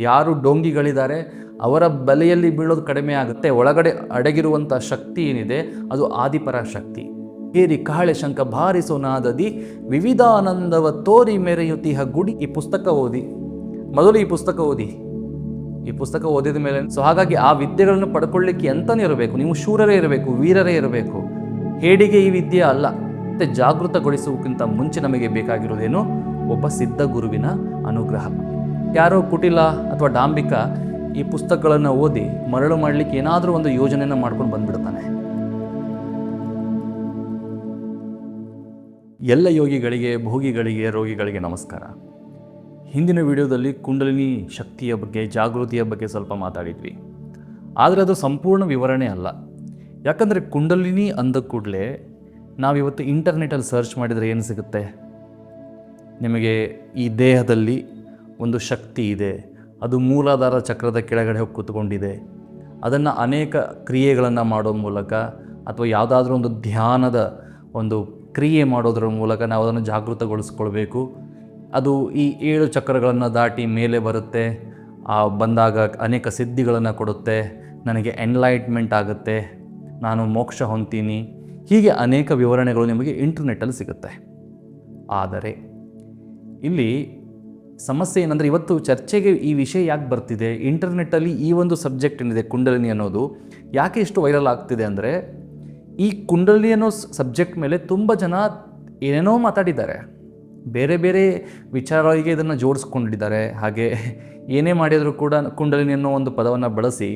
ಯಾರು ಡೋಂಗಿಗಳಿದ್ದಾರೆ ಅವರ ಬಲೆಯಲ್ಲಿ ಬೀಳೋದು ಕಡಿಮೆ ಆಗುತ್ತೆ. ಒಳಗಡೆ ಅಡಗಿರುವಂಥ ಶಕ್ತಿ ಏನಿದೆ ಅದು ಆದಿಪರ ಶಕ್ತಿ. ಏರಿ ಕಹಳೆ ಶಂಕ ಭಾರಿಸೋ ನಾದದಿ ವಿವಿಧಾನಂದವ ತೋರಿ ಮೆರೆಯುತ್ತಿಹ ಗುಡಿ. ಈ ಪುಸ್ತಕ ಓದಿ, ಮೊದಲು ಈ ಪುಸ್ತಕ ಓದಿದ ಮೇಲೆ ಹಾಗಾಗಿ ಆ ವಿದ್ಯೆಗಳನ್ನು ಪಡ್ಕೊಳ್ಳಿಕ್ಕೆ ಎಂತನೇ ಇರಬೇಕು, ನೀವು ಶೂರರೇ ಇರಬೇಕು, ವೀರರೇ ಇರಬೇಕು. ಹೇಡಿಗೆ ಈ ವಿದ್ಯೆ ಅಲ್ಲ. ಮತ್ತೆ ಜಾಗೃತಗೊಳಿಸುವುದಕ್ಕಿಂತ ಮುಂಚೆ ನಮಗೆ ಬೇಕಾಗಿರೋದೇನು? ಒಬ್ಬ ಸಿದ್ಧ ಗುರುವಿನ ಅನುಗ್ರಹ. ಯಾರೋ ಕುಟಿಲ ಅಥವಾ ಡಾಂಬಿಕ ಈ ಪುಸ್ತಕಗಳನ್ನು ಓದಿ ಮರಳು ಮಾಡಲಿಕ್ಕೆ ಏನಾದರೂ ಒಂದು ಯೋಜನೆಯನ್ನು ಮಾಡ್ಕೊಂಡು ಬಂದ್ಬಿಡ್ತಾನೆ. ಎಲ್ಲ ಯೋಗಿಗಳಿಗೆ, ಭೋಗಿಗಳಿಗೆ, ರೋಗಿಗಳಿಗೆ ನಮಸ್ಕಾರ. ಹಿಂದಿನ ವಿಡಿಯೋದಲ್ಲಿ ಕುಂಡಲಿನಿ ಶಕ್ತಿಯ ಬಗ್ಗೆ, ಜಾಗೃತಿಯ ಬಗ್ಗೆ ಸ್ವಲ್ಪ ಮಾತಾಡಿದ್ವಿ. ಆದರೆ ಅದು ಸಂಪೂರ್ಣ ವಿವರಣೆ ಅಲ್ಲ. ಯಾಕಂದರೆ ಕುಂಡಲಿನಿ ಅಂದ ಕೂಡಲೇ ನಾವಿವತ್ತು ಇಂಟರ್ನೆಟಲ್ಲಿ ಸರ್ಚ್ ಮಾಡಿದರೆ ಏನು ಸಿಗುತ್ತೆ? ನಿಮಗೆ ಈ ದೇಹದಲ್ಲಿ ಒಂದು ಶಕ್ತಿ ಇದೆ, ಅದು ಮೂಲಾಧಾರ ಚಕ್ರದ ಕೆಳಗಡೆ ಹೋಗಿ ಕೂತ್ಕೊಂಡಿದೆ. ಅದನ್ನು ಅನೇಕ ಕ್ರಿಯೆಗಳನ್ನು ಮಾಡೋ ಮೂಲಕ ಅಥವಾ ಯಾವುದಾದ್ರೂ ಒಂದು ಧ್ಯಾನದ ಒಂದು ಕ್ರಿಯೆ ಮಾಡೋದ್ರ ಮೂಲಕ ನಾವು ಅದನ್ನು ಜಾಗೃತಗೊಳಿಸ್ಕೊಳ್ಬೇಕು. ಅದು ಈ 7 ಚಕ್ರಗಳನ್ನು ದಾಟಿ ಮೇಲೆ ಬರುತ್ತೆ. ಬಂದಾಗ ಅನೇಕ ಸಿದ್ಧಿಗಳನ್ನು ಕೊಡುತ್ತೆ. ನನಗೆ ಎನ್ಲೈಟ್ಮೆಂಟ್ ಆಗುತ್ತೆ, ನಾನು ಮೋಕ್ಷ ಹೊಂದ್ತೀನಿ. ಹೀಗೆ ಅನೇಕ ವಿವರಣೆಗಳು ನಿಮಗೆ ಇಂಟರ್ನೆಟ್ಟಲ್ಲಿ ಸಿಗುತ್ತೆ. ಆದರೆ ಇಲ್ಲಿ ಸಮಸ್ಯೆ ಏನಂದರೆ, ಇವತ್ತು ಚರ್ಚೆಗೆ ಈ ವಿಷಯ ಯಾಕೆ ಬರ್ತಿದೆ, ಇಂಟರ್ನೆಟ್ಟಲ್ಲಿ ಈ ಒಂದು ಸಬ್ಜೆಕ್ಟ್ ಏನಿದೆ ಕುಂಡಲಿನಿ ಅನ್ನೋದು ಯಾಕೆ ಇಷ್ಟು ವೈರಲ್ ಆಗ್ತಿದೆ ಅಂದರೆ, ಈ ಕುಂಡಲಿನಿ ಅನ್ನೋ ಸಬ್ಜೆಕ್ಟ್ ಮೇಲೆ ತುಂಬ ಜನ ಏನೇನೋ ಮಾತಾಡಿದ್ದಾರೆ. ಬೇರೆ ಬೇರೆ ವಿಚಾರಗಳಿಗೆ ಇದನ್ನು ಜೋಡಿಸ್ಕೊಂಡಿದ್ದಾರೆ. ಹಾಗೆ ಏನೇ ಮಾಡಿದರೂ ಕೂಡ ಕುಂಡಲಿನಿ ಅನ್ನೋ ಒಂದು ಪದವನ್ನು ಬಳಸಿ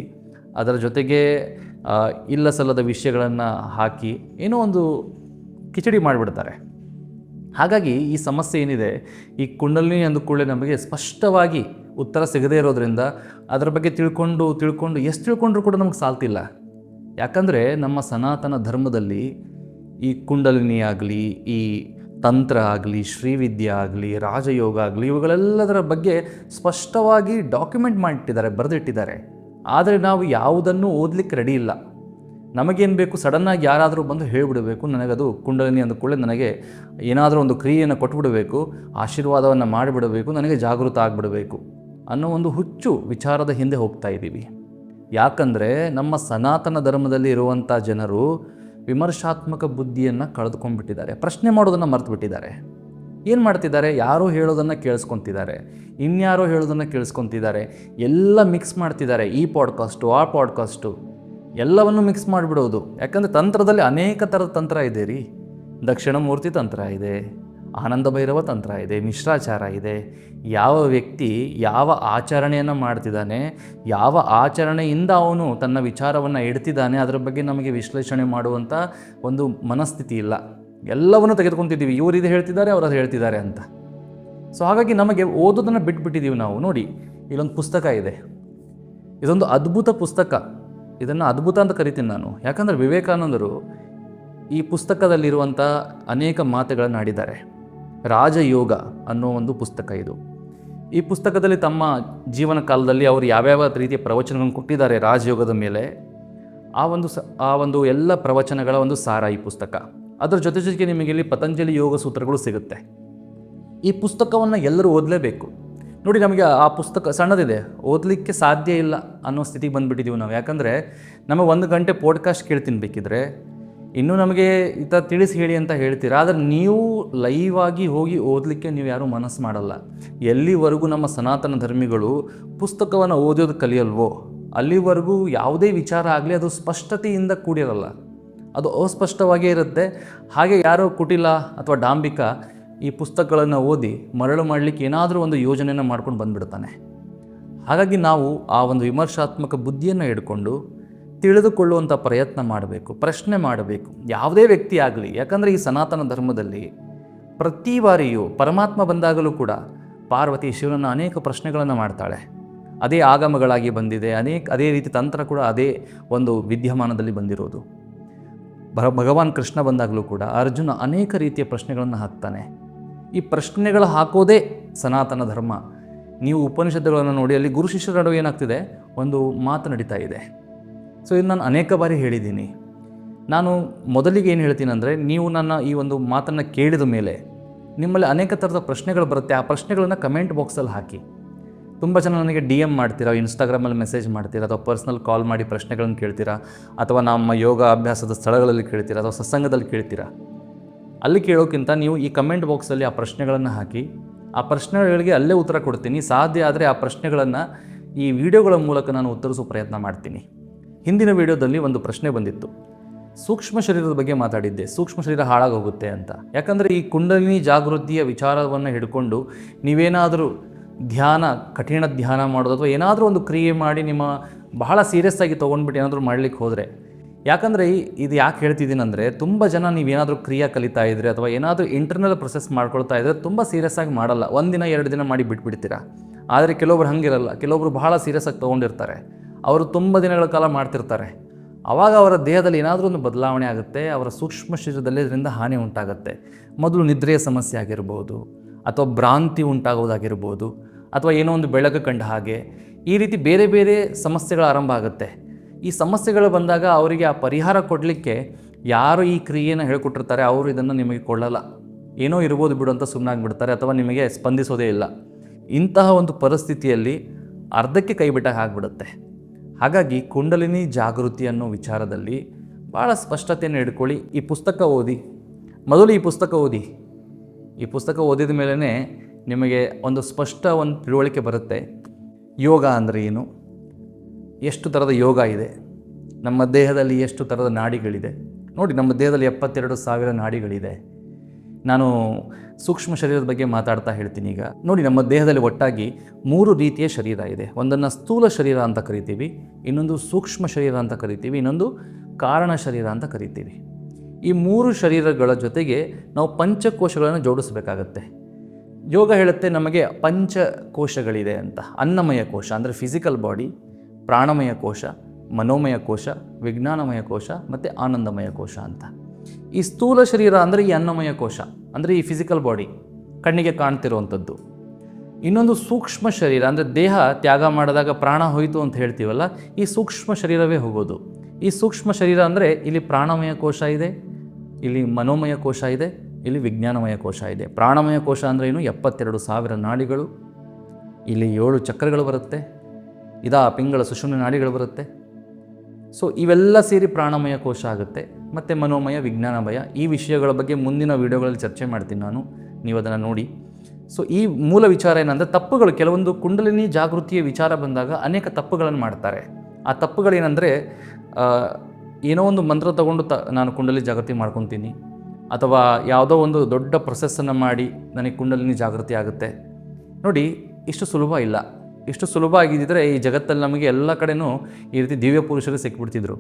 ಅದರ ಜೊತೆಗೆ ಇಲ್ಲ ಸಲ್ಲದ ವಿಷಯಗಳನ್ನು ಹಾಕಿ ಏನೋ ಒಂದು ಕಿಚಡಿ ಮಾಡಿಬಿಡ್ತಾರೆ. ಹಾಗಾಗಿ ಈ ಸಮಸ್ಯೆ ಏನಿದೆ, ಈ ಕುಂಡಲಿನಿ ಅಂದ ಕೂಡಲೇ ನಮಗೆ ಸ್ಪಷ್ಟವಾಗಿ ಉತ್ತರ ಸಿಗದೇ ಇರೋದ್ರಿಂದ ಅದರ ಬಗ್ಗೆ ತಿಳ್ಕೊಂಡು ಎಷ್ಟು ತಿಳ್ಕೊಂಡ್ರೂ ಕೂಡ ನಮಗೆ ಸಾಲ್ತಿಲ್ಲ. ಯಾಕಂದರೆ ನಮ್ಮ ಸನಾತನ ಧರ್ಮದಲ್ಲಿ ಈ ಕುಂಡಲಿನಿ ಆಗಲಿ, ಈ ತಂತ್ರ ಆಗಲಿ, ಶ್ರೀವಿದ್ಯೆ ಆಗಲಿ, ರಾಜಯೋಗ ಆಗಲಿ, ಇವುಗಳೆಲ್ಲದರ ಬಗ್ಗೆ ಸ್ಪಷ್ಟವಾಗಿ ಡಾಕ್ಯುಮೆಂಟ್ ಮಾಡಿಟ್ಟಿದ್ದಾರೆ, ಬರೆದಿಟ್ಟಿದ್ದಾರೆ. ಆದರೆ ನಾವು ಯಾವುದನ್ನು ಓದಲಿಕ್ಕೆ ರೆಡಿ ಇಲ್ಲ. ನಮಗೇನು ಬೇಕು, ಸಡನ್ನಾಗಿ ಯಾರಾದರೂ ಬಂದು ಹೇಳಿಬಿಡಬೇಕು, ನನಗದು ಕುಂಡಲಿನಿ ಅಂದ ಕೂಡಲೇ ನನಗೆ ಏನಾದರೂ ಒಂದು ಕ್ರಿಯೆಯನ್ನು ಕೊಟ್ಬಿಡಬೇಕು, ಆಶೀರ್ವಾದವನ್ನು ಮಾಡಿಬಿಡಬೇಕು, ನನಗೆ ಜಾಗೃತ ಆಗಿಬಿಡಬೇಕು ಅನ್ನೋ ಒಂದು ಹುಚ್ಚು ವಿಚಾರದ ಹಿಂದೆ ಹೋಗ್ತಾ ಇದ್ದೀವಿ. ಯಾಕಂದರೆ ನಮ್ಮ ಸನಾತನ ಧರ್ಮದಲ್ಲಿ ಇರುವಂಥ ಜನರು ವಿಮರ್ಶಾತ್ಮಕ ಬುದ್ಧಿಯನ್ನು ಕಳೆದುಕೊಂಡ್ಬಿಟ್ಟಿದ್ದಾರೆ. ಪ್ರಶ್ನೆ ಮಾಡೋದನ್ನು ಮರೆತುಬಿಟ್ಟಿದ್ದಾರೆ. ಏನು ಮಾಡ್ತಿದ್ದಾರೆ? ಯಾರೋ ಹೇಳೋದನ್ನು ಕೇಳಿಸ್ಕೊತಿದ್ದಾರೆ, ಇನ್ಯಾರೋ ಹೇಳೋದನ್ನು ಕೇಳಿಸ್ಕೊತಿದ್ದಾರೆ, ಎಲ್ಲ ಮಿಕ್ಸ್ ಮಾಡ್ತಿದ್ದಾರೆ. ಈ ಪಾಡ್ಕಾಸ್ಟು, ಆ ಪಾಡ್ಕಾಸ್ಟು, ಎಲ್ಲವನ್ನು ಮಿಕ್ಸ್ ಮಾಡಿಬಿಡೋದು. ಯಾಕಂದರೆ ತಂತ್ರದಲ್ಲಿ ಅನೇಕ ಥರದ ತಂತ್ರ ಇದೆ ರೀ. ದಕ್ಷಿಣಮೂರ್ತಿ ತಂತ್ರ ಇದೆ, ಆನಂದ ಭೈರವ ತಂತ್ರ ಇದೆ, ಮಿಶ್ರಾಚಾರ ಇದೆ. ಯಾವ ವ್ಯಕ್ತಿ ಯಾವ ಆಚರಣೆಯನ್ನು ಮಾಡ್ತಿದ್ದಾನೆ, ಯಾವ ಆಚರಣೆಯಿಂದ ಅವನು ತನ್ನ ವಿಚಾರವನ್ನು ಇಡ್ತಿದ್ದಾನೆ, ಅದರ ಬಗ್ಗೆ ನಮಗೆ ವಿಶ್ಲೇಷಣೆ ಮಾಡುವಂಥ ಒಂದು ಮನಸ್ಥಿತಿ ಇಲ್ಲ. ಎಲ್ಲವನ್ನೂ ತೆಗೆದುಕೊತಿದ್ದೀವಿ, ಇವರು ಇದು ಹೇಳ್ತಿದ್ದಾರೆ, ಅವರು ಅದು ಹೇಳ್ತಿದ್ದಾರೆ ಅಂತ. ಹಾಗಾಗಿ ನಮಗೆ ಓದೋದನ್ನು ಬಿಟ್ಬಿಟ್ಟಿದ್ದೀವಿ ನಾವು. ನೋಡಿ, ಇಲ್ಲೊಂದು ಪುಸ್ತಕ ಇದೆ, ಇದೊಂದು ಅದ್ಭುತ ಪುಸ್ತಕ. ಇದನ್ನು ಅದ್ಭುತ ಅಂತ ಕರಿತೀನಿ ನಾನು. ಯಾಕಂದರೆ ವಿವೇಕಾನಂದರು ಈ ಪುಸ್ತಕದಲ್ಲಿರುವಂಥ ಅನೇಕ ಮಾತುಗಳನ್ನು ಆಡಿದ್ದಾರೆ. ರಾಜಯೋಗ ಅನ್ನೋ ಒಂದು ಪುಸ್ತಕ ಇದು. ಈ ಪುಸ್ತಕದಲ್ಲಿ ತಮ್ಮ ಜೀವನ ಕಾಲದಲ್ಲಿ ಅವರು ಯಾವ್ಯಾವ ರೀತಿಯ ಪ್ರವಚನಗಳನ್ನು ಕೊಟ್ಟಿದ್ದಾರೆ ರಾಜಯೋಗದ ಮೇಲೆ, ಆ ಒಂದು ಎಲ್ಲ ಪ್ರವಚನಗಳ ಒಂದು ಸಾರ ಈ ಪುಸ್ತಕ. ಅದರ ಜೊತೆಗೆ ನಿಮಗೆ ಇಲ್ಲಿ ಪತಂಜಲಿ ಯೋಗ ಸೂತ್ರಗಳು ಸಿಗುತ್ತೆ. ಈ ಪುಸ್ತಕವನ್ನು ಎಲ್ಲರೂ ಓದಲೇಬೇಕು. ನೋಡಿ, ನಮಗೆ ಆ ಪುಸ್ತಕ ಸಣ್ಣದಿದೆ, ಓದಲಿಕ್ಕೆ ಸಾಧ್ಯ ಇಲ್ಲ ಅನ್ನೋ ಸ್ಥಿತಿಗೆ ಬಂದುಬಿಟ್ಟಿದ್ದೀವಿ ನಾವು. ಯಾಕಂದರೆ ನಮಗೆ 1 ಗಂಟೆ ಪಾಡ್ಕಾಸ್ಟ್ ಕೇಳ್ತೀನಿ ಬೇಕಿದ್ರೆ, ಇನ್ನೂ ನಮಗೆ ಈ ಥರ ತಿಳಿಸಿ ಹೇಳಿ ಅಂತ ಹೇಳ್ತೀರಾ. ಆದರೆ ನೀವು ಲೈವ್ ಆಗಿ ಹೋಗಿ ಓದಲಿಕ್ಕೆ ನೀವು ಯಾರೂ ಮನಸ್ಸು ಮಾಡಲ್ಲ. ಎಲ್ಲಿವರೆಗೂ ನಮ್ಮ ಸನಾತನ ಧರ್ಮಿಗಳು ಪುಸ್ತಕವನ್ನು ಓದೋದು ಕಲಿಯಲ್ವೋ ಅಲ್ಲಿವರೆಗೂ ಯಾವುದೇ ವಿಚಾರ ಆಗಲಿ ಅದು ಸ್ಪಷ್ಟತೆಯಿಂದ ಕೂಡಿರಲ್ಲ, ಅದು ಅಸ್ಪಷ್ಟವಾಗೇ ಇರುತ್ತೆ. ಹಾಗೆ ಯಾರೋ ಕುಟಿಲ ಅಥವಾ ಡಾಂಬಿಕ ಈ ಪುಸ್ತಕಗಳನ್ನು ಓದಿ ಮರಳು ಮಾಡಲಿಕ್ಕೆ ಏನಾದರೂ ಒಂದು ಯೋಜನೆಯನ್ನು ಮಾಡ್ಕೊಂಡು ಬಂದುಬಿಡ್ತಾನೆ. ಹಾಗಾಗಿ ನಾವು ಆ ಒಂದು ವಿಮರ್ಶಾತ್ಮಕ ಬುದ್ಧಿಯನ್ನು ಹಿಡ್ಕೊಂಡು ತಿಳಿದುಕೊಳ್ಳುವಂಥ ಪ್ರಯತ್ನ ಮಾಡಬೇಕು, ಪ್ರಶ್ನೆ ಮಾಡಬೇಕು, ಯಾವುದೇ ವ್ಯಕ್ತಿ ಆಗಲಿ. ಯಾಕಂದರೆ ಈ ಸನಾತನ ಧರ್ಮದಲ್ಲಿ ಪ್ರತಿ ಬಾರಿಯೂ ಪರಮಾತ್ಮ ಬಂದಾಗಲೂ ಕೂಡ ಪಾರ್ವತಿ ಶಿವನನ್ನು ಅನೇಕ ಪ್ರಶ್ನೆಗಳನ್ನು ಮಾಡ್ತಾಳೆ. ಅದೇ ಆಗಮಗಳಾಗಿ ಬಂದಿದೆ. ಅದೇ ರೀತಿ ತಂತ್ರ ಕೂಡ ಅದೇ ಒಂದು ವಿದ್ಯಮಾನದಲ್ಲಿ ಬಂದಿರೋದು. ಭಗವಾನ್ ಕೃಷ್ಣ ಬಂದಾಗಲೂ ಕೂಡ ಅರ್ಜುನ ಅನೇಕ ರೀತಿಯ ಪ್ರಶ್ನೆಗಳನ್ನು ಹಾಕ್ತಾನೆ. ಈ ಪ್ರಶ್ನೆಗಳು ಹಾಕೋದೇ ಸನಾತನ ಧರ್ಮ. ನೀವು ಉಪನಿಷತ್ತುಗಳನ್ನು ನೋಡಿ, ಅಲ್ಲಿ ಗುರು ಶಿಷ್ಯರ ನಡುವೆ ಏನಾಗ್ತಿದೆ, ಒಂದು ಮಾತು ನಡೀತಾ ಇದೆ. ಇದು ನಾನು ಅನೇಕ ಬಾರಿ ಹೇಳಿದ್ದೀನಿ. ನಾನು ಮೊದಲಿಗೆ ಏನು ಹೇಳ್ತೀನಿ ಅಂದರೆ, ನೀವು ನನ್ನ ಈ ಒಂದು ಮಾತನ್ನು ಕೇಳಿದ ಮೇಲೆ ನಿಮ್ಮಲ್ಲಿ ಅನೇಕ ಥರದ ಪ್ರಶ್ನೆಗಳು ಬರುತ್ತೆ. ಆ ಪ್ರಶ್ನೆಗಳನ್ನು ಕಮೆಂಟ್ ಬಾಕ್ಸಲ್ಲಿ ಹಾಕಿ. ತುಂಬ ಜನ ನನಗೆ DM ಮಾಡ್ತೀರಾ, ಇನ್ಸ್ಟಾಗ್ರಾಮಲ್ಲಿ ಮೆಸೇಜ್ ಮಾಡ್ತೀರಾ, ಅಥವಾ ಪರ್ಸ್ನಲ್ ಕಾಲ್ ಮಾಡಿ ಪ್ರಶ್ನೆಗಳನ್ನು ಕೇಳ್ತೀರಾ, ಅಥವಾ ನಮ್ಮ ಯೋಗ ಅಭ್ಯಾಸದ ಸ್ಥಳಗಳಲ್ಲಿ ಕೇಳ್ತೀರಾ, ಅಥವಾ ಸತ್ಸಂಗದಲ್ಲಿ ಕೇಳ್ತೀರಾ. ಅಲ್ಲಿ ಕೇಳೋಕ್ಕಿಂತ ನೀವು ಈ ಕಮೆಂಟ್ ಬಾಕ್ಸಲ್ಲಿ ಆ ಪ್ರಶ್ನೆಗಳನ್ನು ಹಾಕಿ, ಆ ಪ್ರಶ್ನೆಗಳಿಗೆ ಅಲ್ಲೇ ಉತ್ತರ ಕೊಡ್ತೀನಿ. ಸಾಧ್ಯ ಆದರೆ ಆ ಪ್ರಶ್ನೆಗಳನ್ನು ಈ ವಿಡಿಯೋಗಳ ಮೂಲಕ ನಾನು ಉತ್ತರಿಸೋ ಪ್ರಯತ್ನ ಮಾಡ್ತೀನಿ. ಹಿಂದಿನ ವಿಡಿಯೋದಲ್ಲಿ ಒಂದು ಪ್ರಶ್ನೆ ಬಂದಿತ್ತು, ಸೂಕ್ಷ್ಮ ಶರೀರದ ಬಗ್ಗೆ ಮಾತಾಡಿದ್ದೆ. ಸೂಕ್ಷ್ಮ ಶರೀರ ಹಾಳಾಗೋಗುತ್ತೆ ಅಂತ. ಯಾಕಂದರೆ ಈ ಕುಂಡಲಿನಿ ಜಾಗೃತಿಯ ವಿಚಾರವನ್ನು ಹಿಡ್ಕೊಂಡು ನೀವೇನಾದರೂ ಕಠಿಣ ಧ್ಯಾನ ಮಾಡೋದು ಅಥವಾ ಏನಾದರೂ ಒಂದು ಕ್ರಿಯೆ ಮಾಡಿ ನಿಮ್ಮ ಬಹಳ ಸೀರಿಯಸ್ ಆಗಿ ತೊಗೊಂಡ್ಬಿಟ್ಟು ಏನಾದರೂ ಮಾಡಲಿಕ್ಕೆ ಹೋದರೆ, ಯಾಕಂದರೆ ಇದು ಯಾಕೆ ಹೇಳ್ತಿದ್ದೀನಿ ಅಂದರೆ, ತುಂಬ ಜನ ನೀವೇನಾದರೂ ಕ್ರಿಯೆ ಕಲಿತಾ ಇದ್ದರೆ ಅಥವಾ ಏನಾದರೂ ಇಂಟರ್ನಲ್ ಪ್ರೊಸೆಸ್ ಮಾಡ್ಕೊಳ್ತಾ ಇದ್ದರೆ ತುಂಬ ಸೀರಿಯಸ್ ಆಗಿ ಮಾಡಲ್ಲ, 1 ದಿನ 2 ದಿನ ಮಾಡಿ ಬಿಟ್ಬಿಡ್ತೀರಾ. ಆದರೆ ಕೆಲವೊಬ್ರು ಹಾಗಿರಲ್ಲ, ಕೆಲವೊಬ್ರು ಬಹಳ ಸೀರಿಯಸ್ ಆಗಿ ತೊಗೊಂಡಿರ್ತಾರೆ, ಅವರು ತುಂಬ ದಿನಗಳ ಕಾಲ ಮಾಡ್ತಿರ್ತಾರೆ. ಆವಾಗ ಅವರ ದೇಹದಲ್ಲಿ ಏನಾದರೂ ಒಂದು ಬದಲಾವಣೆ ಆಗುತ್ತೆ, ಅವರ ಸೂಕ್ಷ್ಮ ಶರೀರದಲ್ಲಿ ಇದರಿಂದ ಹಾನಿ ಉಂಟಾಗುತ್ತೆ. ಮೊದಲು ನಿದ್ರೆಯ ಸಮಸ್ಯೆ ಆಗಿರ್ಬೋದು, ಅಥವಾ ಭ್ರಾಂತಿ ಉಂಟಾಗೋದಾಗಿರ್ಬೋದು, ಅಥವಾ ಏನೋ ಒಂದು ಬೆಳಕು ಕಂಡ ಹಾಗೆ, ಈ ರೀತಿ ಬೇರೆ ಬೇರೆ ಸಮಸ್ಯೆಗಳು ಆರಂಭ ಆಗುತ್ತೆ. ಈ ಸಮಸ್ಯೆಗಳು ಬಂದಾಗ ಅವರಿಗೆ ಆ ಪರಿಹಾರ ಕೊಡಲಿಕ್ಕೆ ಯಾರು ಈ ಕ್ರಿಯೆಯನ್ನು ಹೇಳ್ಕೊಟ್ಟಿರ್ತಾರೆ ಅವರು ಇದನ್ನು ನಿಮಗೆ ಕೊಡಲ್ಲ. ಏನೋ ಇರ್ಬೋದು ಬಿಡು ಅಂತ ಸುಮ್ಮನಾಗ್ಬಿಡ್ತಾರೆ, ಅಥವಾ ನಿಮಗೆ ಸ್ಪಂದಿಸೋದೇ ಇಲ್ಲ. ಇಂತಹ ಒಂದು ಪರಿಸ್ಥಿತಿಯಲ್ಲಿ ಅರ್ಧಕ್ಕೆ ಕೈ ಬಿಟ್ಟಾಗ ಆಗಿಬಿಡುತ್ತೆ. ಹಾಗಾಗಿ ಕುಂಡಲಿನಿ ಜಾಗೃತಿ ಅನ್ನೋ ವಿಚಾರದಲ್ಲಿ ಭಾಳ ಸ್ಪಷ್ಟತೆಯನ್ನು ಇಟ್ಕೊಳ್ಳಿ. ಈ ಪುಸ್ತಕ ಓದಿ, ಮೊದಲು ಈ ಪುಸ್ತಕ ಓದಿದ ಮೇಲೇ ನಿಮಗೆ ಒಂದು ಸ್ಪಷ್ಟ ಒಂದು ತಿಳುವಳಿಕೆ ಬರುತ್ತೆ. ಯೋಗ ಅಂದರೆ ಏನು, ಎಷ್ಟು ಥರದ ಯೋಗ ಇದೆ, ನಮ್ಮ ದೇಹದಲ್ಲಿ ಎಷ್ಟು ಥರದ ನಾಡಿಗಳಿದೆ. ನೋಡಿ, ನಮ್ಮ ದೇಹದಲ್ಲಿ 72,000 ನಾಡಿಗಳಿದೆ. ನಾನು ಸೂಕ್ಷ್ಮ ಶರೀರದ ಬಗ್ಗೆ ಮಾತಾಡ್ತಾ ಹೇಳ್ತೀನಿ ಈಗ. ನೋಡಿ, ನಮ್ಮ ದೇಹದಲ್ಲಿ ಒಟ್ಟಾಗಿ 3 ರೀತಿಯ ಶರೀರ ಇದೆ. ಒಂದನ್ನು ಸ್ಥೂಲ ಶರೀರ ಅಂತ ಕರಿತೀವಿ, ಇನ್ನೊಂದು ಸೂಕ್ಷ್ಮ ಶರೀರ ಅಂತ ಕರಿತೀವಿ, ಇನ್ನೊಂದು ಕಾರಣ ಶರೀರ ಅಂತ ಕರಿತೀವಿ. ಈ 3 ಶರೀರಗಳ ಜೊತೆಗೆ ನಾವು ಪಂಚಕೋಶಗಳನ್ನು ಜೋಡಿಸಬೇಕಾಗತ್ತೆ. ಯೋಗ ಹೇಳುತ್ತೆ ನಮಗೆ ಪಂಚಕೋಶಗಳಿದೆ ಅಂತ. ಅನ್ನಮಯ ಕೋಶ ಅಂದರೆ ಫಿಸಿಕಲ್ ಬಾಡಿ, ಪ್ರಾಣಮಯ ಕೋಶ, ಮನೋಮಯ ಕೋಶ, ವಿಜ್ಞಾನಮಯ ಕೋಶ ಮತ್ತು ಆನಂದಮಯ ಕೋಶ ಅಂತ. ಈ ಸ್ಥೂಲ ಶರೀರ ಅಂದರೆ ಈ ಅನ್ನಮಯ ಕೋಶ, ಅಂದರೆ ಈ ಫಿಸಿಕಲ್ ಬಾಡಿ, ಕಣ್ಣಿಗೆ ಕಾಣ್ತಿರುವಂಥದ್ದು. ಇನ್ನೊಂದು ಸೂಕ್ಷ್ಮ ಶರೀರ ಅಂದರೆ ದೇಹ ತ್ಯಾಗ ಮಾಡಿದಾಗ ಪ್ರಾಣ ಹೋಯಿತು ಅಂತ ಹೇಳ್ತೀವಲ್ಲ, ಈ ಸೂಕ್ಷ್ಮ ಶರೀರವೇ ಹೋಗೋದು. ಈ ಸೂಕ್ಷ್ಮ ಶರೀರ ಅಂದರೆ ಇಲ್ಲಿ ಪ್ರಾಣಮಯ ಕೋಶ ಇದೆ, ಇಲ್ಲಿ ಮನೋಮಯ ಕೋಶ ಇದೆ, ಇಲ್ಲಿ ವಿಜ್ಞಾನಮಯ ಕೋಶ ಇದೆ. ಪ್ರಾಣಮಯ ಕೋಶ ಅಂದರೆ ಏನು, 72,000 ನಾಡಿಗಳು, ಇಲ್ಲಿ 7 ಚಕ್ರಗಳು ಬರುತ್ತೆ, ಪಿಂಗಳ ಸುಷುಮ್ನ ನಾಡಿಗಳು ಬರುತ್ತೆ. ಸೊ ಇವೆಲ್ಲ ಸೇರಿ ಪ್ರಾಣಮಯ ಕೋಶ ಆಗುತ್ತೆ. ಮತ್ತು ಮನೋಮಯ, ವಿಜ್ಞಾನಮಯ, ಈ ವಿಷಯಗಳ ಬಗ್ಗೆ ಮುಂದಿನ ವೀಡಿಯೋಗಳಲ್ಲಿ ಚರ್ಚೆ ಮಾಡ್ತೀನಿ ನಾನು, ನೀವು ಅದನ್ನು ನೋಡಿ. ಸೊ ಈ ಮೂಲ ವಿಚಾರ ಏನಂದರೆ, ತಪ್ಪುಗಳು ಕೆಲವೊಂದು ಕುಂಡಲಿನಿ ಜಾಗೃತಿಯ ವಿಚಾರ ಬಂದಾಗ ಅನೇಕ ತಪ್ಪುಗಳನ್ನು ಮಾಡ್ತಾರೆ. ಆ ತಪ್ಪುಗಳೇನೆಂದರೆ, ಏನೋ ಒಂದು ಮಂತ್ರ ತಗೊಂಡು ನಾನು ಕುಂಡಲಿನಿ ಜಾಗೃತಿ ಮಾಡ್ಕೊತೀನಿ, ಅಥವಾ ಯಾವುದೋ ಒಂದು ದೊಡ್ಡ ಪ್ರೊಸೆಸ್ಸನ್ನು ಮಾಡಿ ನನಗೆ ಕುಂಡಲಿನಿ ಜಾಗೃತಿ ಆಗುತ್ತೆ. ನೋಡಿ, ಇಷ್ಟು ಸುಲಭ ಇಲ್ಲ. ಇಷ್ಟು ಸುಲಭ ಆಗಿದ್ದರೆ ಈ ಜಗತ್ತಲ್ಲಿ ನಮಗೆ ಎಲ್ಲ ಕಡೆನೂ ಈ ರೀತಿ ದಿವ್ಯ ಪುರುಷರು ಸಿಕ್ಬಿಡ್ತಿದ್ರು.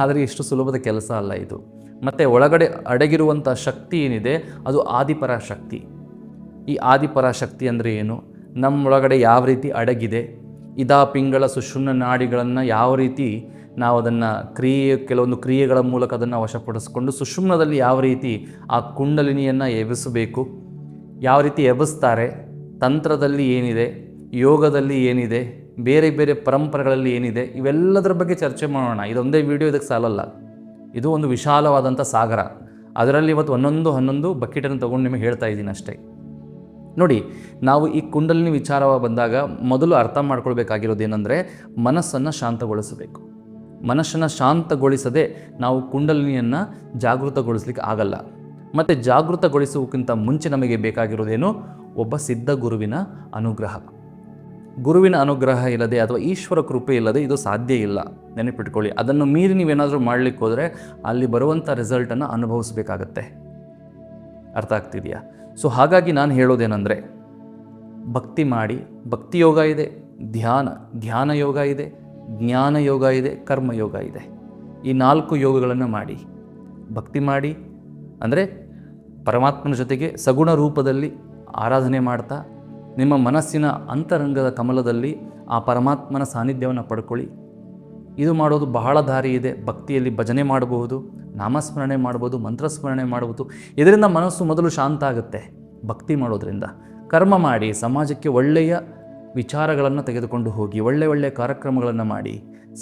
ಆದರೆ ಇಷ್ಟು ಸುಲಭದ ಕೆಲಸ ಅಲ್ಲ ಇದು. ಮತ್ತು ಒಳಗಡೆ ಅಡಗಿರುವಂಥ ಶಕ್ತಿ ಏನಿದೆ ಅದು ಆದಿಪರಾಶಕ್ತಿ. ಈ ಆದಿಪರಾಶಕ್ತಿ ಅಂದರೆ ಏನು, ನಮ್ಮೊಳಗಡೆ ಯಾವ ರೀತಿ ಅಡಗಿದೆ, ಪಿಂಗಳ ಸುಷುಮ್ನ ನಾಡಿಗಳನ್ನು ಯಾವ ರೀತಿ ನಾವು ಅದನ್ನು ಕೆಲವೊಂದು ಕ್ರಿಯೆಗಳ ಮೂಲಕ ಅದನ್ನು ವಶಪಡಿಸ್ಕೊಂಡು ಸುಷುಮ್ನದಲ್ಲಿ ಯಾವ ರೀತಿ ಆ ಕುಂಡಲಿನಿಯನ್ನು ಎಬ್ಬಿಸಬೇಕು, ಯಾವ ರೀತಿ ಎಬ್ಬಿಸ್ತಾರೆ, ತಂತ್ರದಲ್ಲಿ ಏನಿದೆ, ಯೋಗದಲ್ಲಿ ಏನಿದೆ, ಬೇರೆ ಬೇರೆ ಪರಂಪರೆಗಳಲ್ಲಿ ಏನಿದೆ, ಇವೆಲ್ಲದರ ಬಗ್ಗೆ ಚರ್ಚೆ ಮಾಡೋಣ. ಇದೊಂದೇ ವಿಡಿಯೋ ಇದಕ್ಕೆ ಸಾಲಲ್ಲ. ಇದು ಒಂದು ವಿಶಾಲವಾದಂಥ ಸಾಗರ. ಅದರಲ್ಲಿ ಇವತ್ತು 11 ಬಕೆಟನ್ನು ತೊಗೊಂಡು ನಿಮಗೆ ಹೇಳ್ತಾ ಇದ್ದೀನಿ ಅಷ್ಟೇ. ನೋಡಿ, ನಾವು ಈ ಕುಂಡಲಿನಿ ವಿಚಾರ ಬಂದಾಗ ಮೊದಲು ಅರ್ಥ ಮಾಡ್ಕೊಳ್ಬೇಕಾಗಿರೋದು ಏನಂದರೆ, ಮನಸ್ಸನ್ನು ಶಾಂತಗೊಳಿಸಬೇಕು. ಮನಸ್ಸನ್ನು ಶಾಂತಗೊಳಿಸದೆ ನಾವು ಕುಂಡಲಿನಿಯನ್ನು ಜಾಗೃತಗೊಳಿಸ್ಲಿಕ್ಕೆ ಆಗಲ್ಲ. ಮತ್ತು ಜಾಗೃತಗೊಳಿಸುವುದಕ್ಕಿಂತ ಮುಂಚೆ ನಮಗೆ ಬೇಕಾಗಿರೋದೇನು, ಒಬ್ಬ ಸಿದ್ಧ ಗುರುವಿನ ಅನುಗ್ರಹ. ಗುರುವಿನ ಅನುಗ್ರಹ ಇಲ್ಲದೆ ಅಥವಾ ಈಶ್ವರ ಕೃಪೆ ಇಲ್ಲದೆ ಇದು ಸಾಧ್ಯ ಇಲ್ಲ, ನೆನಪಿಟ್ಕೊಳ್ಳಿ. ಅದನ್ನು ಮೀರಿ ನೀವೇನಾದರೂ ಮಾಡಲಿಕ್ಕೆ ಹೋದರೆ ಅಲ್ಲಿ ಬರುವಂಥ ರಿಸಲ್ಟನ್ನು ಅನುಭವಿಸಬೇಕಾಗತ್ತೆ. ಅರ್ಥ ಆಗ್ತಿದೆಯಾ? ಸೊ ಹಾಗಾಗಿ ನಾನು ಹೇಳೋದೇನೆಂದರೆ, ಭಕ್ತಿ ಮಾಡಿ. ಭಕ್ತಿ ಯೋಗ ಇದೆ, ಧ್ಯಾನ ಯೋಗ ಇದೆ, ಜ್ಞಾನ ಯೋಗ ಇದೆ, ಕರ್ಮಯೋಗ ಇದೆ. ಈ 4 ಯೋಗಗಳನ್ನು ಮಾಡಿ. ಭಕ್ತಿ ಮಾಡಿ ಅಂದರೆ ಪರಮಾತ್ಮನ ಜೊತೆಗೆ ಸಗುಣ ರೂಪದಲ್ಲಿ ಆರಾಧನೆ ಮಾಡ್ತಾ ನಿಮ್ಮ ಮನಸ್ಸಿನ ಅಂತರಂಗದ ಕಮಲದಲ್ಲಿ ಆ ಪರಮಾತ್ಮನ ಸಾನ್ನಿಧ್ಯವನ್ನು ಪಡ್ಕೊಳ್ಳಿ. ಇದು ಮಾಡೋದು ಬಹಳ ದಾರಿ ಇದೆ. ಭಕ್ತಿಯಲ್ಲಿ ಭಜನೆ ಮಾಡಬಹುದು, ನಾಮಸ್ಮರಣೆ ಮಾಡ್ಬೋದು, ಮಂತ್ರಸ್ಮರಣೆ ಮಾಡ್ಬೋದು. ಇದರಿಂದ ಮನಸ್ಸು ಮೊದಲು ಶಾಂತ ಆಗುತ್ತೆ ಭಕ್ತಿ ಮಾಡೋದ್ರಿಂದ. ಕರ್ಮ ಮಾಡಿ, ಸಮಾಜಕ್ಕೆ ಒಳ್ಳೆಯ ವಿಚಾರಗಳನ್ನು ತೆಗೆದುಕೊಂಡು ಹೋಗಿ, ಒಳ್ಳೆಯ ಕಾರ್ಯಕ್ರಮಗಳನ್ನು ಮಾಡಿ,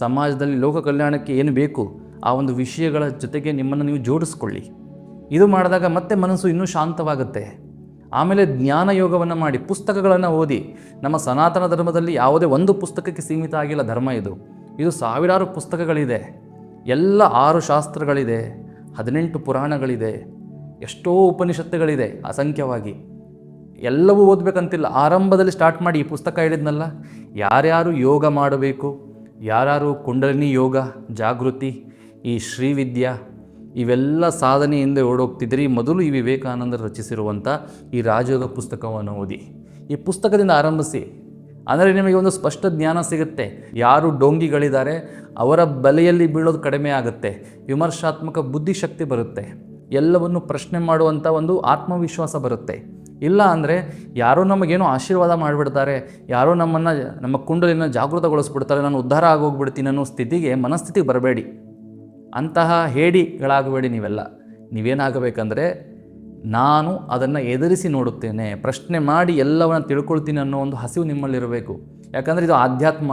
ಸಮಾಜದಲ್ಲಿ ಲೋಕ ಕಲ್ಯಾಣಕ್ಕೆ ಏನು ಬೇಕು ಆ ಒಂದು ವಿಷಯಗಳ ಜೊತೆಗೆ ನಿಮ್ಮನ್ನು ನೀವು ಜೋಡಿಸ್ಕೊಳ್ಳಿ. ಇದು ಮಾಡಿದಾಗ ಮತ್ತೆ ಮನಸ್ಸು ಇನ್ನೂ ಶಾಂತವಾಗುತ್ತೆ. ಆಮೇಲೆ ಜ್ಞಾನ ಯೋಗವನ್ನು ಮಾಡಿ, ಪುಸ್ತಕಗಳನ್ನು ಓದಿ. ನಮ್ಮ ಸನಾತನ ಧರ್ಮದಲ್ಲಿ ಯಾವುದೇ ಒಂದು ಪುಸ್ತಕಕ್ಕೆ ಸೀಮಿತ ಆಗಿಲ್ಲ ಧರ್ಮ. ಇದು ಸಾವಿರಾರು ಪುಸ್ತಕಗಳಿದೆ. ಎಲ್ಲ 6 ಶಾಸ್ತ್ರಗಳಿದೆ, 18 ಪುರಾಣಗಳಿದೆ, ಎಷ್ಟೋ ಉಪನಿಷತ್ತುಗಳಿದೆ ಅಸಂಖ್ಯವಾಗಿ. ಎಲ್ಲವೂ ಓದಬೇಕಂತಿಲ್ಲ. ಆರಂಭದಲ್ಲಿ ಸ್ಟಾರ್ಟ್ ಮಾಡಿ. ಈ ಪುಸ್ತಕ ಹೇಳಿದ್ನಲ್ಲ, ಯಾರ್ಯಾರು ಯೋಗ ಮಾಡಬೇಕು, ಯಾರ್ಯಾರು ಕುಂಡಲಿನಿ ಯೋಗ, ಜಾಗೃತಿ, ಈ ಶ್ರೀವಿದ್ಯಾ ಇವೆಲ್ಲ ಸಾಧನೆಯಿಂದ ಓಡೋಗ್ತಿದ್ರಿ, ಮೊದಲು ಈ ವಿವೇಕಾನಂದರು ರಚಿಸಿರುವಂಥ ಈ ರಾಜಯೋಗ ಪುಸ್ತಕವನ್ನು ಓದಿ. ಈ ಪುಸ್ತಕದಿಂದ ಆರಂಭಿಸಿ. ಅಂದರೆ ನಿಮಗೆ ಒಂದು ಸ್ಪಷ್ಟ ಜ್ಞಾನ ಸಿಗುತ್ತೆ. ಯಾರು ಡೋಂಗಿಗಳಿದ್ದಾರೆ ಅವರ ಬಲೆಯಲ್ಲಿ ಬೀಳೋದು ಕಡಿಮೆ ಆಗುತ್ತೆ. ವಿಮರ್ಶಾತ್ಮಕ ಬುದ್ಧಿಶಕ್ತಿ ಬರುತ್ತೆ. ಎಲ್ಲವನ್ನು ಪ್ರಶ್ನೆ ಮಾಡುವಂಥ ಒಂದು ಆತ್ಮವಿಶ್ವಾಸ ಬರುತ್ತೆ. ಇಲ್ಲ ಅಂದರೆ ಯಾರೋ ನಮಗೇನೋ ಆಶೀರ್ವಾದ ಮಾಡಿಬಿಡ್ತಾರೆ, ಯಾರೋ ನಮ್ಮ ಕುಂಡಲಿನ ಜಾಗೃತಗೊಳಿಸ್ಬಿಡ್ತಾರೆ, ನಾನು ಉದ್ಧಾರ ಆಗೋಗ್ಬಿಡ್ತೀನಿ ಅನ್ನೋ ಮನಸ್ಥಿತಿಗೆ ಬರಬೇಡಿ. ಅಂತಹ ಹೇಡಿಗಳಾಗಬೇಡಿ ನೀವೆಲ್ಲ. ನೀವೇನಾಗಬೇಕಂದ್ರೆ, ನಾನು ಅದನ್ನು ಎದುರಿಸಿ ನೋಡುತ್ತೇನೆ, ಪ್ರಶ್ನೆ ಮಾಡಿ ಎಲ್ಲವನ್ನ ತಿಳ್ಕೊಳ್ತೀನಿ ಅನ್ನೋ ಒಂದು ಹಸಿವು ನಿಮ್ಮಲ್ಲಿರಬೇಕು. ಯಾಕಂದರೆ ಇದು ಆಧ್ಯಾತ್ಮ.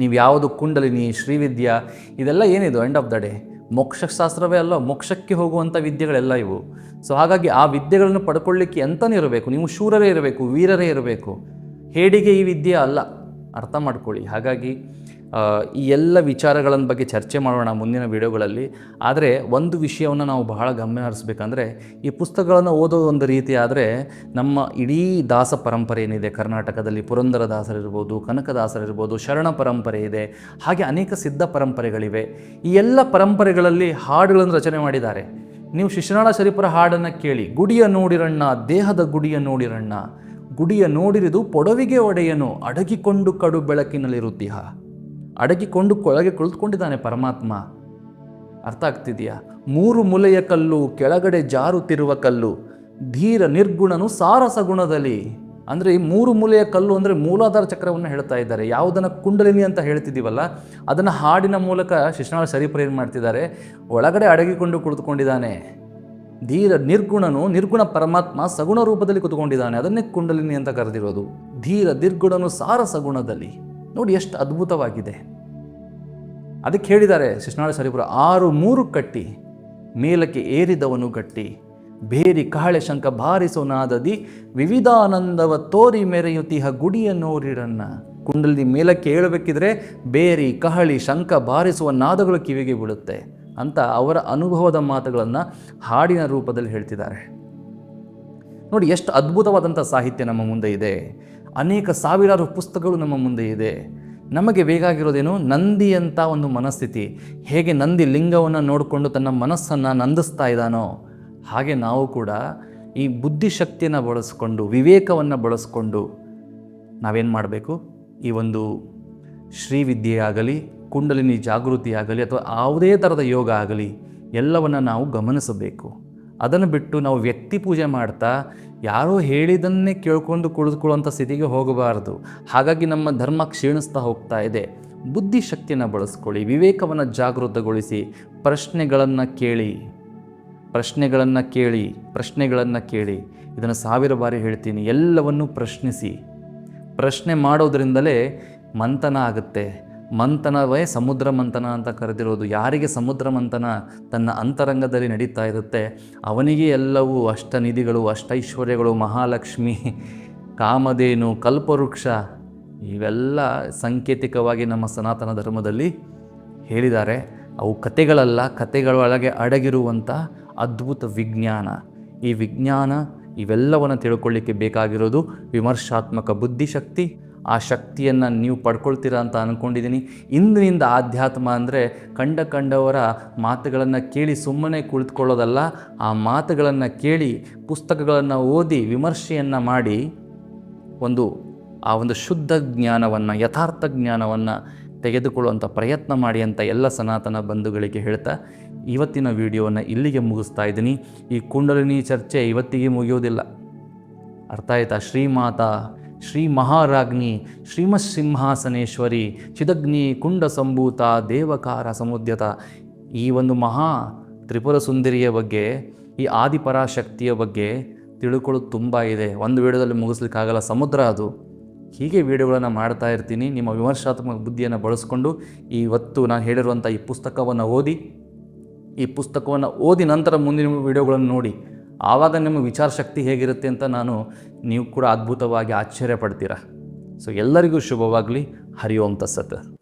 ನೀವು ಯಾವುದು ಕುಂಡಲಿನಿ, ಶ್ರೀವಿದ್ಯಾ ಇದೆಲ್ಲ ಏನಿದು ಎಂಡ್ ಆಫ್ ದ ಡೇ ಮೋಕ್ಷಶಾಸ್ತ್ರವೇ ಅಲ್ಲ, ಮೋಕ್ಷಕ್ಕೆ ಹೋಗುವಂಥ ವಿದ್ಯೆಗಳೆಲ್ಲ ಇವು. ಸೊ ಹಾಗಾಗಿ ಆ ವಿದ್ಯೆಗಳನ್ನು ಪಡ್ಕೊಳ್ಳಿಕ್ಕೆ ಎಂತನೇ ಇರಬೇಕು, ನೀವು ಶೂರರೇ ಇರಬೇಕು, ವೀರರೇ ಇರಬೇಕು. ಹೇಡಿಗೆ ಈ ವಿದ್ಯೆ ಅಲ್ಲ, ಅರ್ಥ ಮಾಡ್ಕೊಳ್ಳಿ. ಹಾಗಾಗಿ ಈ ಎಲ್ಲ ವಿಚಾರಗಳ ಬಗ್ಗೆ ಚರ್ಚೆ ಮಾಡೋಣ ಮುಂದಿನ ವಿಡಿಯೋಗಳಲ್ಲಿ. ಆದರೆ ಒಂದು ವಿಷಯವನ್ನು ನಾವು ಬಹಳ ಗಮನ ಹರಿಸ್ಬೇಕಂದ್ರೆ, ಈ ಪುಸ್ತಕಗಳನ್ನು ಓದೋದು ಒಂದು ರೀತಿ ಆದರೆ, ನಮ್ಮ ಇಡೀ ದಾಸ ಪರಂಪರೆ ಏನಿದೆ ಕರ್ನಾಟಕದಲ್ಲಿ, ಪುರಂದರ ದಾಸರಿರ್ಬೋದು, ಕನಕದಾಸರಿರ್ಬೋದು, ಶರಣ ಪರಂಪರೆ ಇದೆ, ಹಾಗೆ ಅನೇಕ ಸಿದ್ಧ ಪರಂಪರೆಗಳಿವೆ. ಈ ಎಲ್ಲ ಪರಂಪರೆಗಳಲ್ಲಿ ಹಾಡುಗಳನ್ನು ರಚನೆ ಮಾಡಿದ್ದಾರೆ. ನೀವು ಶಿಶುನಾಳ ಶರೀಫರ ಹಾಡನ್ನು ಕೇಳಿ, ಗುಡಿಯ ನೋಡಿರಣ್ಣ ದೇಹದ ಗುಡಿಯ ನೋಡಿರಣ್ಣ, ಗುಡಿಯ ನೋಡಿರಿದು ಪೊಡವಿಗೆ ಒಡೆಯನು, ಅಡಗಿಕೊಂಡು ಕಡು ಬೆಳಕಿನಲ್ಲಿರುತ್ತೀಹ. ಅಡಗಿಕೊಂಡು ಕೊಳಗೆ ಕುಳಿತುಕೊಂಡಿದ್ದಾನೆ ಪರಮಾತ್ಮ. ಅರ್ಥ ಆಗ್ತಿದೆಯಾ? 3 ಮೂಲೆಯ ಕಲ್ಲು, ಕೆಳಗಡೆ ಜಾರುತ್ತಿರುವ ಕಲ್ಲು, ಧೀರ ನಿರ್ಗುಣನು ಸಾರಸ ಗುಣದಲ್ಲಿ. ಅಂದರೆ ಈ 3 ಮೂಲೆಯ ಕಲ್ಲು ಅಂದರೆ ಮೂಲಾಧಾರ ಚಕ್ರವನ್ನು ಹೇಳ್ತಾ ಇದ್ದಾರೆ. ಯಾವುದನ್ನು ಕುಂಡಲಿನಿ ಅಂತ ಹೇಳ್ತಿದ್ದೀವಲ್ಲ, ಅದನ್ನು ಹಾಡಿನ ಮೂಲಕ ಶಿಶುನಾಳ ಶರೀಫರು ಏನು ಮಾಡ್ತಿದ್ದಾರೆ, ಒಳಗಡೆ ಅಡಗಿಕೊಂಡು ಕುಳಿತುಕೊಂಡಿದ್ದಾನೆ. ಧೀರ ನಿರ್ಗುಣನು, ನಿರ್ಗುಣ ಪರಮಾತ್ಮ ಸಗುಣ ರೂಪದಲ್ಲಿ ಕುತ್ಕೊಂಡಿದ್ದಾನೆ. ಅದನ್ನೇ ಕುಂಡಲಿನಿ ಅಂತ ಕರೆದಿರೋದು. ಧೀರ ನಿರ್ಗುಣನು ಸಾರಸ ಗುಣದಲ್ಲಿ. ನೋಡಿ ಎಷ್ಟು ಅದ್ಭುತವಾಗಿದೆ. ಅದಕ್ಕೆ ಹೇಳಿದ್ದಾರೆ ಶಿಶುನಾಳ ಶರೀಫರು, 6 ಕಟ್ಟಿ ಮೇಲಕ್ಕೆ ಏರಿದವನು ಗಟ್ಟಿ, ಬೇರಿ ಕಹಳೆ ಶಂಕ ಬಾರಿಸೋ ನಾದದಿ ವಿವಿಧಾನಂದವ ತೋರಿ ಮೆರೆಯುತ್ತಿಹ ಗುಡಿಯ ನೋರಿರನ್ನ. ಕುಂಡಲಿ ಮೇಲಕ್ಕೆ ಏಳಬೇಕಿದ್ರೆ ಬೇರಿ ಕಹಳಿ ಶಂಕ ಬಾರಿಸುವ ನಾದಗಳು ಕಿವಿಗೆ ಬೀಳುತ್ತೆ ಅಂತ ಅವರ ಅನುಭವದ ಮಾತುಗಳನ್ನು ಹಾಡಿನ ರೂಪದಲ್ಲಿ ಹೇಳ್ತಿದ್ದಾರೆ. ನೋಡಿ ಎಷ್ಟು ಅದ್ಭುತವಾದಂಥ ಸಾಹಿತ್ಯ ನಮ್ಮ ಮುಂದೆ ಇದೆ. ಅನೇಕ ಸಾವಿರಾರು ಪುಸ್ತಕಗಳು ನಮ್ಮ ಮುಂದೆ ಇದೆ. ನಮಗೆ ಬೇಕಾಗಿರೋದೇನು, ನಂದಿ ಅಂತ ಒಂದು ಮನಸ್ಥಿತಿ. ಹೇಗೆ ನಂದಿ ಲಿಂಗವನ್ನು ನೋಡಿಕೊಂಡು ತನ್ನ ಮನಸ್ಸನ್ನು ನಂದಿಸ್ತಾ ಇದ್ದಾನೋ, ಹಾಗೆ ನಾವು ಕೂಡ ಈ ಬುದ್ಧಿಶಕ್ತಿಯನ್ನು ಬಳಸ್ಕೊಂಡು, ವಿವೇಕವನ್ನು ಬಳಸ್ಕೊಂಡು ನಾವೇನು ಮಾಡಬೇಕು, ಈ ಒಂದು ಶ್ರೀವಿದ್ಯೆ ಆಗಲಿ, ಕುಂಡಲಿನಿ ಜಾಗೃತಿ ಆಗಲಿ, ಅಥವಾ ಯಾವುದೇ ಥರದ ಯೋಗ ಆಗಲಿ, ಎಲ್ಲವನ್ನು ನಾವು ಗಮನಿಸಬೇಕು. ಅದನ್ನು ಬಿಟ್ಟು ನಾವು ವ್ಯಕ್ತಿ ಪೂಜೆ ಮಾಡ್ತಾ ಯಾರೋ ಹೇಳಿದನ್ನೇ ಕೇಳ್ಕೊಂಡು ಕುಳಿತುಕೊಳ್ಳುವಂಥ ಸ್ಥಿತಿಗೆ ಹೋಗಬಾರದು. ಹಾಗಾಗಿ ನಮ್ಮ ಧರ್ಮ ಕ್ಷೀಣಿಸ್ತಾ ಹೋಗ್ತಾ ಇದೆ. ಬುದ್ಧಿಶಕ್ತಿಯನ್ನು ಬಳಸ್ಕೊಳ್ಳಿ, ವಿವೇಕವನ್ನು ಜಾಗೃತಗೊಳಿಸಿ, ಪ್ರಶ್ನೆಗಳನ್ನು ಕೇಳಿ. ಇದನ್ನು 1000 ಬಾರಿ ಹೇಳ್ತೀನಿ. ಎಲ್ಲವನ್ನೂ ಪ್ರಶ್ನಿಸಿ. ಪ್ರಶ್ನೆ ಮಾಡೋದರಿಂದಲೇ ಮಂಥನ ಆಗುತ್ತೆ. ಮಂಥನವೇ ಸಮುದ್ರ ಮಂಥನ ಅಂತ ಕರೆದಿರೋದು. ಯಾರಿಗೆ ಸಮುದ್ರ ಮಂಥನ ತನ್ನ ಅಂತರಂಗದಲ್ಲಿ ನಡೀತಾ ಇರುತ್ತೆ, ಅವನಿಗೆ ಎಲ್ಲವೂ ಅಷ್ಟನಿಧಿಗಳು, ಅಷ್ಟೈಶ್ವರ್ಯಗಳು, ಮಹಾಲಕ್ಷ್ಮಿ, ಕಾಮಧೇನು, ಕಲ್ಪವೃಕ್ಷ ಇವೆಲ್ಲ ಸಾಂಕೇತಿಕವಾಗಿ ನಮ್ಮ ಸನಾತನ ಧರ್ಮದಲ್ಲಿ ಹೇಳಿದ್ದಾರೆ. ಅವು ಕತೆಗಳಲ್ಲ, ಕತೆಗಳೊಳಗೆ ಅಡಗಿರುವಂಥ ಅದ್ಭುತ ವಿಜ್ಞಾನ. ಈ ವಿಜ್ಞಾನ ಇವೆಲ್ಲವನ್ನು ತಿಳ್ಕೊಳ್ಳಿಕ್ಕೆ ಬೇಕಾಗಿರೋದು ವಿಮರ್ಶಾತ್ಮಕ ಬುದ್ಧಿಶಕ್ತಿ. ಆ ಶಕ್ತಿಯನ್ನು ನೀವು ಪಡ್ಕೊಳ್ತೀರಾ ಅಂತ ಅಂದ್ಕೊಂಡಿದ್ದೀನಿ. ಇಂದಿನಿಂದ ಆಧ್ಯಾತ್ಮ ಅಂದರೆ ಕಂಡವರ ಮಾತುಗಳನ್ನು ಕೇಳಿ ಸುಮ್ಮನೆ ಕುಳಿತುಕೊಳ್ಳೋದಲ್ಲ, ಆ ಮಾತುಗಳನ್ನು ಕೇಳಿ ಪುಸ್ತಕಗಳನ್ನು ಓದಿ ವಿಮರ್ಶೆಯನ್ನು ಮಾಡಿ ಆ ಒಂದು ಶುದ್ಧ ಜ್ಞಾನವನ್ನು, ಯಥಾರ್ಥ ಜ್ಞಾನವನ್ನು ತೆಗೆದುಕೊಳ್ಳುವಂಥ ಪ್ರಯತ್ನ ಮಾಡಿ ಅಂತ ಎಲ್ಲ ಸನಾತನ ಬಂಧುಗಳಿಗೆ ಹೇಳ್ತಾ ಇವತ್ತಿನ ವಿಡಿಯೋವನ್ನು ಇಲ್ಲಿಗೆ ಮುಗಿಸ್ತಾ ಇದ್ದೀನಿ. ಈ ಕುಂಡಲಿನಿ ಚರ್ಚೆ ಇವತ್ತಿಗೆ ಮುಗಿಯೋದಿಲ್ಲ. ಅರ್ಥ ಆಯ್ತಾ? ಶ್ರೀಮಾತಾ, ಶ್ರೀ ಮಹಾರಾಜ್ಞಿ, ಶ್ರೀಮತ್ ಸಿಂಹಾಸನೇಶ್ವರಿ, ಚಿದಗ್ನಿ ಕುಂಡ ಸಂಭೂತ, ದೇವಕಾರ ಸಮುದ್ಯತ, ಈ ಒಂದು ಮಹಾ ತ್ರಿಪುರ ಸುಂದರಿಯ ಬಗ್ಗೆ, ಈ ಆದಿಪರಾಶಕ್ತಿಯ ಬಗ್ಗೆ ತಿಳ್ಕೊಳ್ಳೋದು ತುಂಬ ಇದೆ. ಒಂದು ವಿಡಿಯೋದಲ್ಲಿ ಮುಗಿಸ್ಲಿಕ್ಕಾಗಲ್ಲ, ಸಮುದ್ರ ಅದು. ಹೀಗೆ ವಿಡಿಯೋಗಳನ್ನು ಮಾಡ್ತಾ ಇರ್ತೀನಿ. ನಿಮ್ಮ ವಿಮರ್ಶಾತ್ಮಕ ಬುದ್ಧಿಯನ್ನು ಬಳಸ್ಕೊಂಡು ಇವತ್ತು ನಾನು ಹೇಳಿರುವಂಥ ಈ ಪುಸ್ತಕವನ್ನು ಓದಿ ನಂತರ ಮುಂದಿನ ವಿಡಿಯೋಗಳನ್ನು ನೋಡಿ ಆವಾಗ ನಿಮ್ಮ ವಿಚಾರ ಶಕ್ತಿ ಹೇಗಿರುತ್ತೆ ಅಂತ ನೀವು ಕೂಡ ಅದ್ಭುತವಾಗಿ ಆಶ್ಚರ್ಯ ಪಡ್ತೀರಾ. ಸೊ ಎಲ್ಲರಿಗೂ ಶುಭವಾಗಲಿ. ಹರಿ ಓಂ ತತ್ಸತ್.